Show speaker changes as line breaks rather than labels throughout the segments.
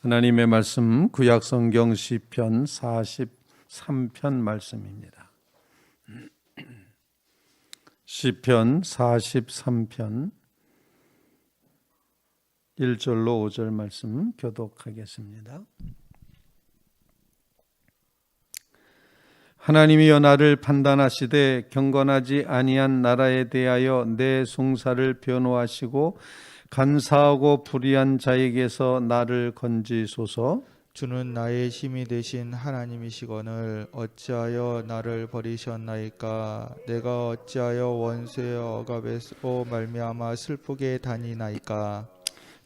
하나님의 말씀 구약성경 시편 43편 말씀입니다. 시편 43편 1절로 5절 말씀 교독하겠습니다. 하나님이여 나를 판단하시되 경건하지 아니한 나라에 대하여 내 송사를 변호하시고 간사하고 불의한 자에게서 나를 건지소서.
주는 나의 힘이 되신 하나님이시거늘 어찌하여 나를 버리셨나이까. 내가 어찌하여 원수의 억압에서 말미암아 슬프게 다니나이까.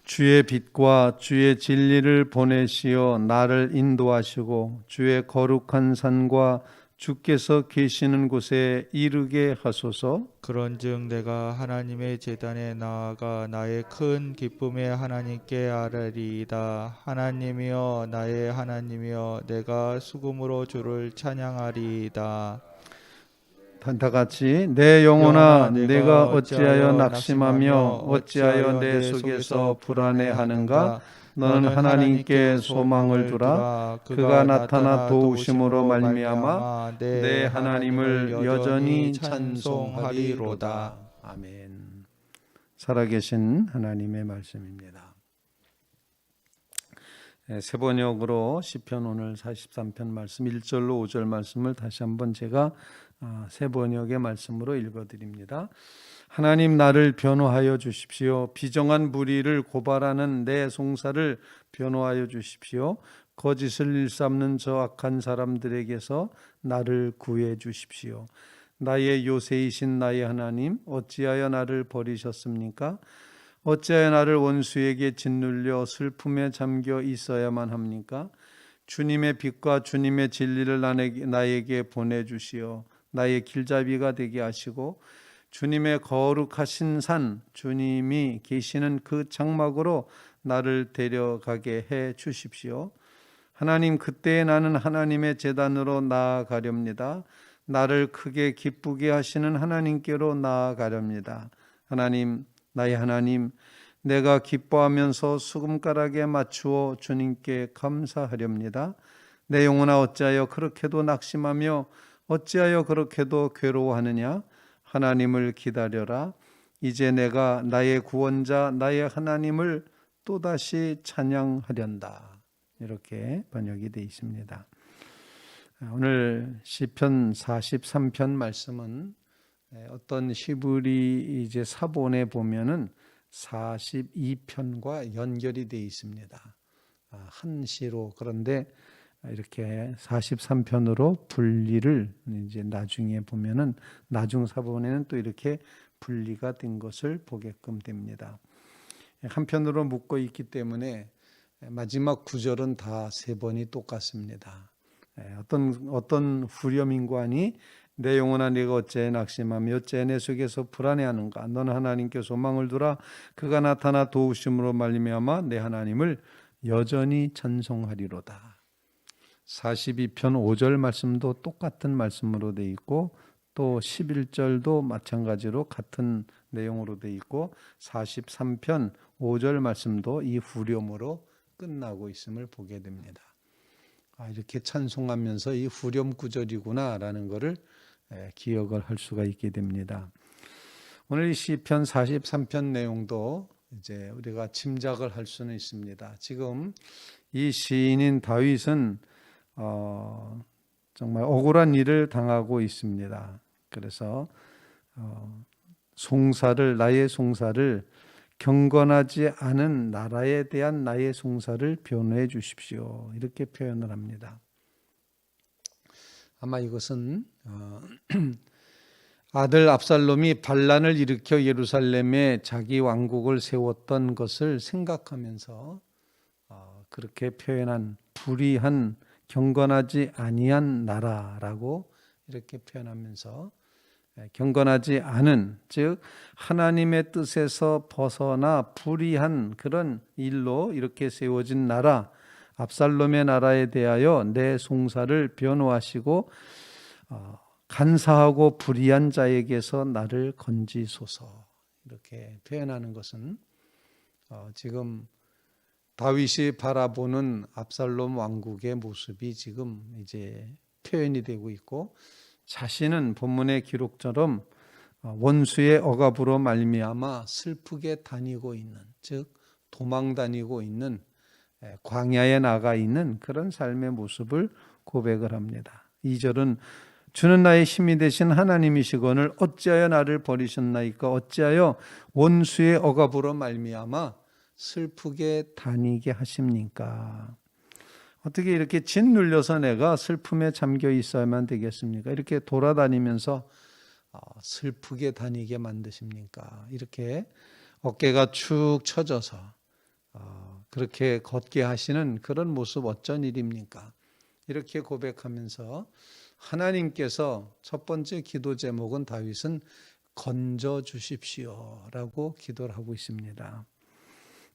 주의 빛과 주의 진리를 보내시어 나를 인도하시고 주의 거룩한 산과 주께서 계시는 곳에 이르게 하소서.
그런즉 내가 하나님의 제단에 나아가 나의 큰 기쁨의 하나님께 아뢰리이다. 하나님이여 나의 하나님이여 내가 수금으로 주를 찬양하리이다.
다 같이 내 영혼아 내가 어찌하여 낙심하며 어찌하여 내 속에서 불안해하는가. 너는 하나님께 소망을 두라. 그가 나타나 도우심으로 말미암아 내 하나님을 여전히 찬송하리로다. 아멘. 살아계신 하나님의 말씀입니다. 새 번역으로 시편 오늘 43편 말씀 1절로 5절 말씀을 다시 한번 제가 새 번역의 말씀으로 읽어드립니다. 하나님 나를 변호하여 주십시오. 비정한 불의를 고발하는 내 송사를 변호하여 주십시오. 거짓을 일삼는 저 악한 사람들에게서 나를 구해 주십시오. 나의 요새이신 나의 하나님 어찌하여 나를 버리셨습니까? 어찌하여 나를 원수에게 짓눌려 슬픔에 잠겨 있어야만 합니까? 주님의 빛과 주님의 진리를 나에게 보내주시어 나의 길잡이가 되게 하시고 주님의 거룩하신 산, 주님이 계시는 그 장막으로 나를 데려가게 해 주십시오. 하나님, 그때에 나는 하나님의 제단으로 나아가렵니다. 나를 크게 기쁘게 하시는 하나님께로 나아가렵니다. 하나님, 나의 하나님, 내가 기뻐하면서 수금가락에 맞추어 주님께 감사하렵니다. 내 영혼아 어찌하여 그렇게도 낙심하며 어찌하여 그렇게도 괴로워하느냐. 하나님을 기다려라. 이제 내가 나의 구원자 나의 하나님을 또다시 찬양하련다. 이렇게 번역이 되어 있습니다. 오늘 시편 43편 말씀은 어떤 히브리 이제 사본에 보면은 42편과 연결이 되어 있습니다. 한 시로. 그런데 이렇게 43편으로 분리를 이제 나중에 보면은 나중 사본에는 또 이렇게 분리가 된 것을 보게끔 됩니다. 한편으로 묶어 있기 때문에 마지막 구절은 다 세 번이 똑같습니다. 어떤 후렴인관이 내 영혼아 네가 어찌하여 낙심하며 어찌하여 내 속에서 불안해하는가. 너는 하나님께 소망을 두라. 그가 나타나 도우심으로 말미암아 내 하나님을 여전히 찬송하리로다. 42편 5절 말씀도 똑같은 말씀으로 되어 있고 또 11절도 마찬가지로 같은 내용으로 되어 있고 43편 5절 말씀도 이 후렴으로 끝나고 있음을 보게 됩니다. 이렇게 찬송하면서 이 후렴 구절이구나라는 것을 기억을 할 수가 있게 됩니다. 오늘 이 시편 43편 내용도 이제 우리가 짐작을 할 수는 있습니다. 지금 이 시인인 다윗은 정말 억울한 일을 당하고 있습니다. 그래서 나의 송사를 경건하지 않은 나라에 대한 나의 송사를 변호해 주십시오. 이렇게 표현을 합니다. 아마 이것은 아들 압살롬이 반란을 일으켜 예루살렘에 자기 왕국을 세웠던 것을 생각하면서 그렇게 표현한 불의한 경건하지 아니한 나라라고 이렇게 표현하면서 경건하지 않은, 즉 하나님의 뜻에서 벗어나 불의한 그런 일로 이렇게 세워진 나라, 압살롬의 나라에 대하여 내 송사를 변호하시고 간사하고 불의한 자에게서 나를 건지소서. 이렇게 표현하는 것은 지금 다윗이 바라보는 압살롬 왕국의 모습이 지금 이제 표현이 되고 있고, 자신은 본문의 기록처럼 원수의 억압으로 말미암아 슬프게 다니고 있는, 즉 도망 다니고 있는, 광야에 나가 있는 그런 삶의 모습을 고백을 합니다. 2절은 주는 나의 힘이 되신 하나님이시거늘 어찌하여 나를 버리셨나이까? 어찌하여 원수의 억압으로 말미암아 슬프게 다니게 하십니까? 어떻게 이렇게 짓눌려서 내가 슬픔에 잠겨 있어야만 되겠습니까? 이렇게 돌아다니면서 슬프게 다니게 만드십니까? 이렇게 어깨가 축 처져서 그렇게 걷게 하시는 그런 모습 어쩐 일입니까? 이렇게 고백하면서 하나님께서 첫 번째 기도 제목은 다윗은 건져 주십시오라고 기도를 하고 있습니다.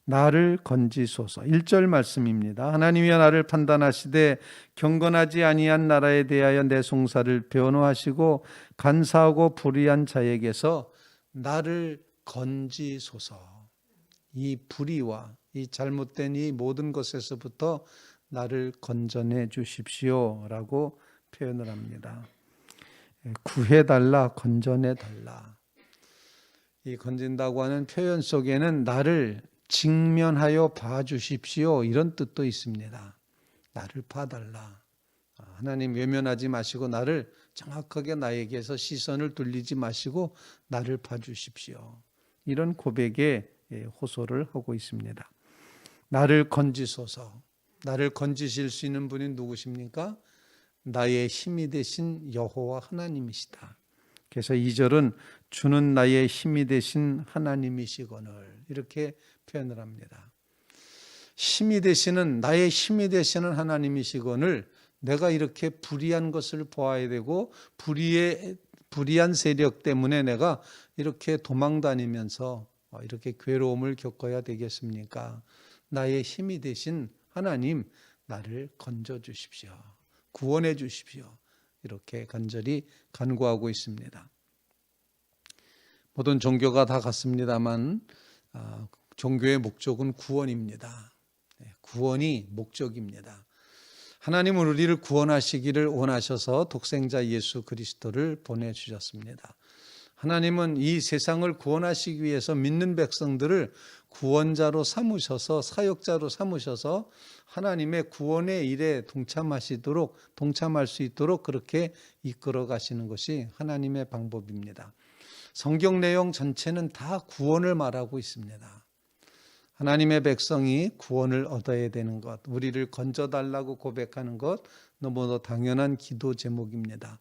나를 건지소서. 1절 말씀입니다. 하나님이여 나를 판단하시되 경건하지 아니한 나라에 대하여 내 송사를 변호하시고 간사하고 불의한 자에게서 나를 건지소서. 이 불의와 이 잘못된 이 모든 것에서부터 나를 건져내 주십시오라고 표현을 합니다. 구해달라, 건져내달라. 이 건진다고 하는 표현 속에는 나를 직면하여 봐주십시오 이런 뜻도 있습니다. 나를 봐달라. 하나님 외면하지 마시고 나를 정확하게 나에게서 시선을 돌리지 마시고 나를 봐주십시오. 이런 고백에 호소를 하고 있습니다. 나를 건지소서. 나를 건지실 수 있는 분이 누구십니까? 나의 힘이 되신 여호와 하나님이시다. 그래서 2절은 주는 나의 힘이 되신 하나님이시거늘 이렇게 표현을 합니다. 힘이 되시는, 나의 힘이 되시는 하나님이시거늘 내가 이렇게 불의한 것을 보아야 되고 불의한 세력 때문에 내가 이렇게 도망다니면서 이렇게 괴로움을 겪어야 되겠습니까? 나의 힘이 되신 하나님, 나를 건져 주십시오. 구원해 주십시오. 이렇게 간절히 간구하고 있습니다. 모든 종교가 다 같습니다만 종교의 목적은 구원입니다. 구원이 목적입니다. 하나님은 우리를 구원하시기를 원하셔서 독생자 예수 그리스도를 보내주셨습니다. 하나님은 이 세상을 구원하시기 위해서 믿는 백성들을 구원자로 삼으셔서 사역자로 삼으셔서 하나님의 구원의 일에 동참할 수 있도록 그렇게 이끌어 가시는 것이 하나님의 방법입니다. 성경 내용 전체는 다 구원을 말하고 있습니다. 하나님의 백성이 구원을 얻어야 되는 것, 우리를 건져달라고 고백하는 것 너무도 당연한 기도 제목입니다.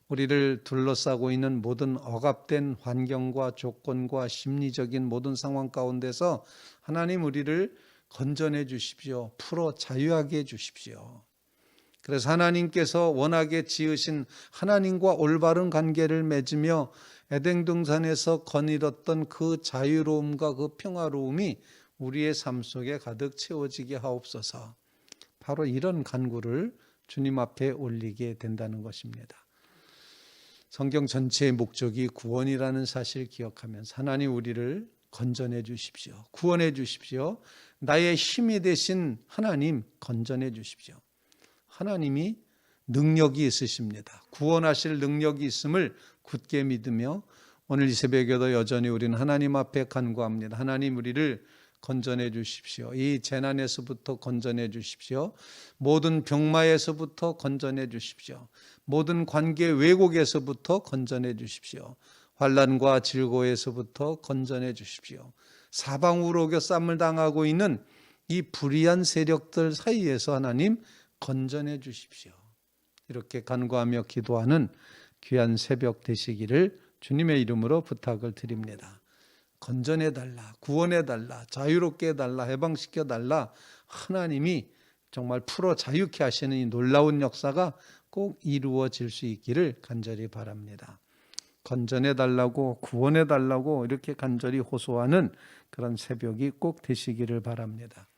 우리를 둘러싸고 있는 모든 억압된 환경과 조건과 심리적인 모든 상황 가운데서 하나님 우리를 건져내 주십시오. 풀어 자유하게 해 주십시오. 그래서 하나님께서 원하게 지으신 하나님과 올바른 관계를 맺으며 에덴 동산에서 거닐었던 그 자유로움과 그 평화로움이 우리의 삶 속에 가득 채워지게 하옵소서. 바로 이런 간구를 주님 앞에 올리게 된다는 것입니다. 성경 전체의 목적이 구원이라는 사실을 기억하면서 하나님 우리를 건져내 주십시오. 구원해 주십시오. 나의 힘이 되신 하나님 건져내 주십시오. 하나님이 능력이 있으십니다. 구원하실 능력이 있음을 굳게 믿으며 오늘 이 새벽에도 여전히 우리는 하나님 앞에 간구합니다. 하나님 우리를 건져내 주십시오. 이 재난에서부터 건져내 주십시오. 모든 병마에서부터 건져내 주십시오. 모든 관계 왜곡에서부터 건져내 주십시오. 환난과 질고에서부터 건져내 주십시오. 사방우로 쌈을 당하고 있는 이 불의한 세력들 사이에서 하나님 건져내 주십시오. 이렇게 간구하며 기도하는 귀한 새벽 되시기를 주님의 이름으로 부탁을 드립니다. 건져내달라, 구원해달라, 자유롭게 해달라, 해방시켜달라. 하나님이 정말 풀어 자유케 하시는 이 놀라운 역사가 꼭 이루어질 수 있기를 간절히 바랍니다. 건져내달라고, 구원해달라고 이렇게 간절히 호소하는 그런 새벽이 꼭 되시기를 바랍니다.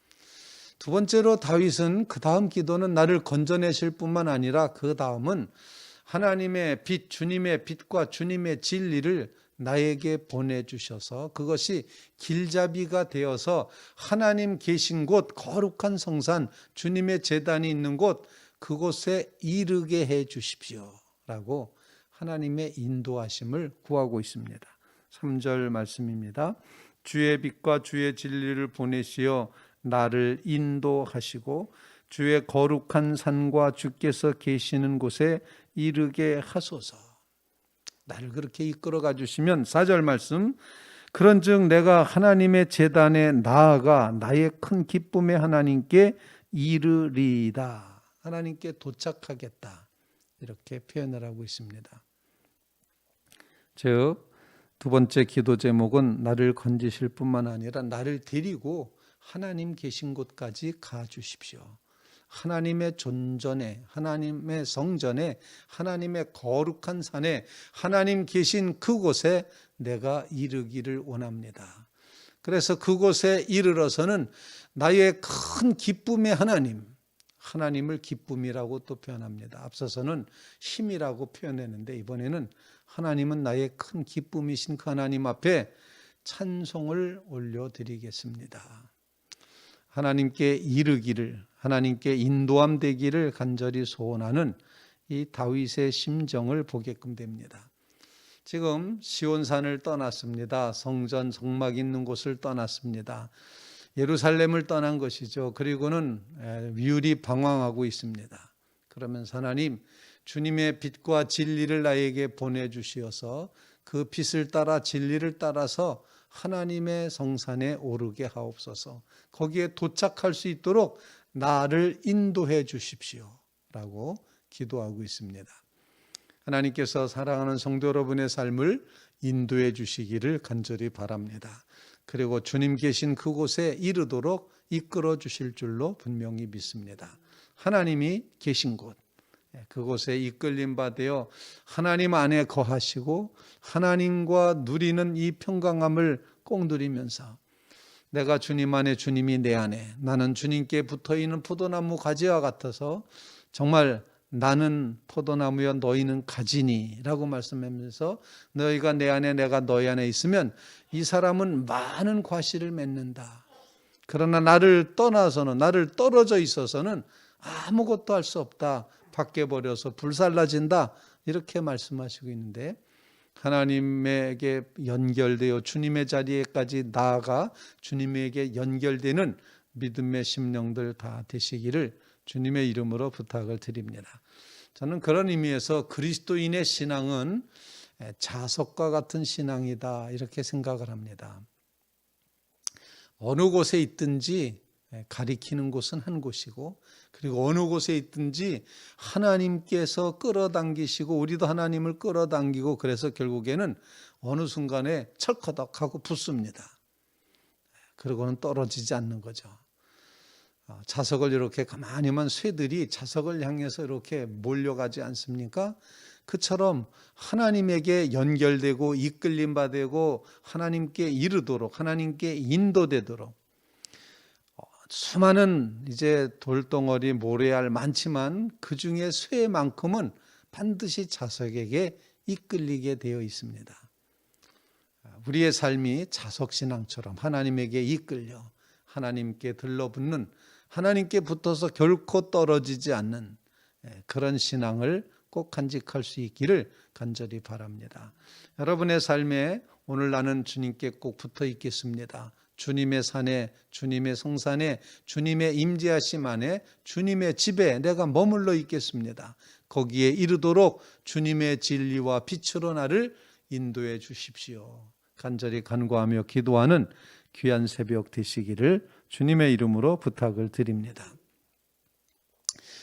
두 번째로 다윗은 그 다음 기도는 나를 건져내실 뿐만 아니라 그 다음은 하나님의 빛, 주님의 빛과 주님의 진리를 나에게 보내주셔서 그것이 길잡이가 되어서 하나님 계신 곳, 거룩한 성산, 주님의 제단이 있는 곳, 그곳에 이르게 해 주십시오 라고 하나님의 인도하심을 구하고 있습니다. 3절 말씀입니다. 주의 빛과 주의 진리를 보내시어 나를 인도하시고 주의 거룩한 산과 주께서 계시는 곳에 이르게 하소서. 나를 그렇게 이끌어가 주시면 4절 말씀, 그런즉 내가 하나님의 제단에 나아가 나의 큰 기쁨의 하나님께 이르리이다. 하나님께 도착하겠다. 이렇게 표현을 하고 있습니다. 즉, 두 번째 기도 제목은 나를 건지실 뿐만 아니라 나를 데리고 하나님 계신 곳까지 가 주십시오. 하나님의 존전에, 하나님의 성전에, 하나님의 거룩한 산에, 하나님 계신 그곳에 내가 이르기를 원합니다. 그래서 그곳에 이르러서는 나의 큰 기쁨의 하나님을 기쁨이라고 또 표현합니다. 앞서서는 힘이라고 표현했는데 이번에는 하나님은 나의 큰 기쁨이신 그 하나님 앞에 찬송을 올려드리겠습니다. 하나님께 이르기를, 하나님께 인도함 되기를 간절히 소원하는 이 다윗의 심정을 보게끔 됩니다. 지금 시온산을 떠났습니다. 성전, 성막 있는 곳을 떠났습니다. 예루살렘을 떠난 것이죠. 그리고는 위울이 방황하고 있습니다. 그러면서 하나님, 주님의 빛과 진리를 나에게 보내주시어서 그 빛을 따라 진리를 따라서 하나님의 성산에 오르게 하옵소서. 거기에 도착할 수 있도록 나를 인도해 주십시오 라고 기도하고 있습니다. 하나님께서 사랑하는 성도 여러분의 삶을 인도해 주시기를 간절히 바랍니다. 그리고 주님 계신 그곳에 이르도록 이끌어 주실 줄로 분명히 믿습니다. 하나님이 계신 곳, 그곳에 이끌림 받아 하나님 안에 거하시고 하나님과 누리는 이 평강함을 꼭 누리면서 내가 주님 안에, 주님이 내 안에, 나는 주님께 붙어있는 포도나무 가지와 같아서 정말 나는 포도나무여 너희는 가지니 라고 말씀하면서 너희가 내 안에 내가 너희 안에 있으면 이 사람은 많은 과실을 맺는다. 그러나 나를 떠나서는, 나를 떨어져 있어서는 아무것도 할 수 없다. 밖에 버려서 불살라진다. 이렇게 말씀하시고 있는데 하나님에게 연결되어 주님의 자리에까지 나아가 주님에게 연결되는 믿음의 심령들 다 되시기를 주님의 이름으로 부탁을 드립니다. 저는 그런 의미에서 그리스도인의 신앙은 자석과 같은 신앙이다 이렇게 생각을 합니다. 어느 곳에 있든지 가리키는 곳은 한 곳이고 그리고 어느 곳에 있든지 하나님께서 끌어당기시고 우리도 하나님을 끌어당기고 그래서 결국에는 어느 순간에 철커덕하고 붙습니다. 그러고는 떨어지지 않는 거죠. 자석을 이렇게 가만히만 쇠들이 자석을 향해서 이렇게 몰려가지 않습니까? 그처럼 하나님에게 연결되고 이끌림 받고 하나님께 이르도록 하나님께 인도되도록 수많은 이제 돌덩어리 모래알 많지만 그 중에 쇠만큼은 반드시 자석에게 이끌리게 되어 있습니다. 우리의 삶이 자석신앙처럼 하나님에게 이끌려 하나님께 들러붙는 하나님께 붙어서 결코 떨어지지 않는 그런 신앙을 꼭 간직할 수 있기를 간절히 바랍니다. 여러분의 삶에 오늘 나는 주님께 꼭 붙어 있겠습니다. 주님의 산에, 주님의 성산에, 주님의 임재하심 안에, 주님의 집에 내가 머물러 있겠습니다. 거기에 이르도록 주님의 진리와 빛으로 나를 인도해 주십시오. 간절히 간구하며 기도하는 귀한 새벽 되시기를 주님의 이름으로 부탁을 드립니다.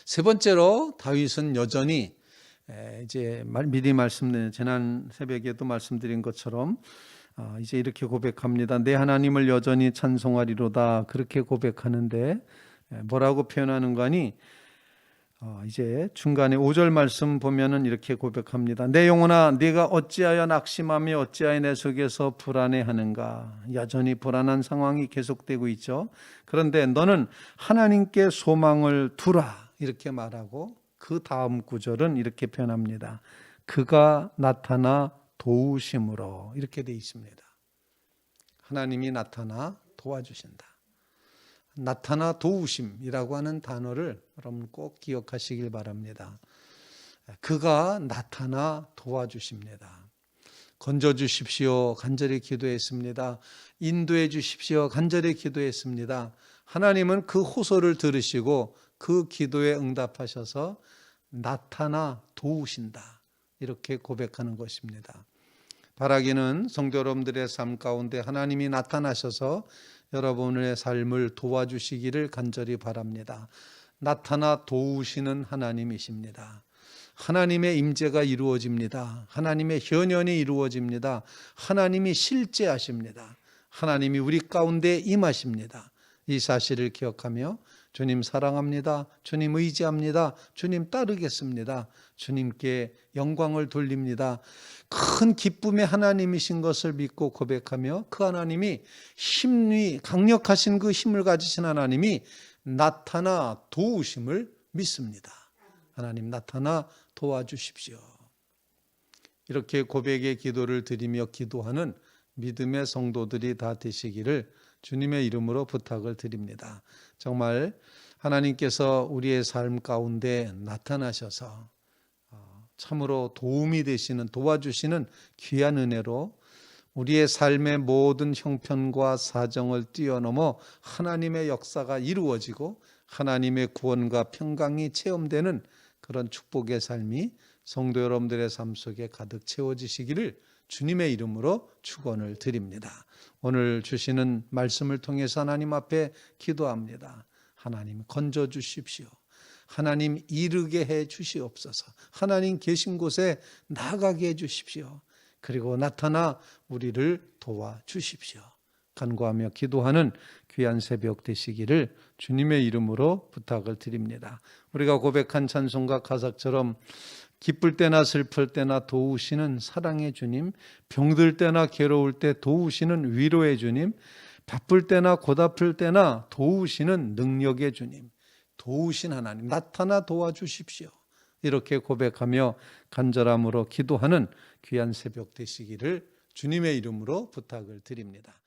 세 번째로 다윗은 여전히 이제 미리 말씀드린 지난 새벽에도 말씀드린 것처럼 이제 이렇게 고백합니다. 내 하나님을 여전히 찬송하리로다. 그렇게 고백하는데 뭐라고 표현하는 거니? 이제 중간에 5절 말씀 보면은 이렇게 고백합니다. 내 영혼아, 네가 어찌하여 낙심하며 어찌하여 내 속에서 불안해하는가? 여전히 불안한 상황이 계속되고 있죠. 그런데 너는 하나님께 소망을 두라. 이렇게 말하고 그 다음 구절은 이렇게 표현합니다. 그가 나타나 도우심으로 이렇게 되어 있습니다. 하나님이 나타나 도와주신다. 나타나 도우심이라고 하는 단어를 여러분 꼭 기억하시길 바랍니다. 그가 나타나 도와주십니다. 건져주십시오. 간절히 기도했습니다. 인도해 주십시오. 간절히 기도했습니다. 하나님은 그 호소를 들으시고 그 기도에 응답하셔서 나타나 도우신다. 이렇게 고백하는 것입니다. 바라기는 성도 여러분들의 삶 가운데 하나님이 나타나셔서 여러분의 삶을 도와주시기를 간절히 바랍니다. 나타나 도우시는 하나님이십니다. 하나님의 임재가 이루어집니다. 하나님의 현현이 이루어집니다. 하나님이 실제하십니다. 하나님이 우리 가운데 임하십니다. 이 사실을 기억하며 주님 사랑합니다. 주님 의지합니다. 주님 따르겠습니다. 주님께 영광을 돌립니다. 큰 기쁨의 하나님이신 것을 믿고 고백하며 그 하나님이 힘이 강력하신 그 힘을 가지신 하나님이 나타나 도우심을 믿습니다. 하나님 나타나 도와주십시오. 이렇게 고백의 기도를 드리며 기도하는 믿음의 성도들이 다 되시기를 주님의 이름으로 부탁을 드립니다. 정말 하나님께서 우리의 삶 가운데 나타나셔서 참으로 도움이 되시는, 도와주시는 귀한 은혜로 우리의 삶의 모든 형편과 사정을 뛰어넘어 하나님의 역사가 이루어지고 하나님의 구원과 평강이 체험되는 그런 축복의 삶이 성도 여러분들의 삶 속에 가득 채워지시기를 주님의 이름으로 축원을 드립니다. 오늘 주시는 말씀을 통해서 하나님 앞에 기도합니다. 하나님 건져 주십시오. 하나님 이르게 해 주시옵소서. 하나님 계신 곳에 나가게 해 주십시오. 그리고 나타나 우리를 도와 주십시오. 간구하며 기도하는 귀한 새벽 되시기를 주님의 이름으로 부탁을 드립니다. 우리가 고백한 찬송가 가사처럼 기쁠 때나 슬플 때나 도우시는 사랑의 주님, 병들 때나 괴로울 때 도우시는 위로의 주님, 바쁠 때나 고달플 때나 도우시는 능력의 주님, 도우신 하나님 나타나 도와주십시오. 이렇게 고백하며 간절함으로 기도하는 귀한 새벽 되시기를 주님의 이름으로 부탁을 드립니다.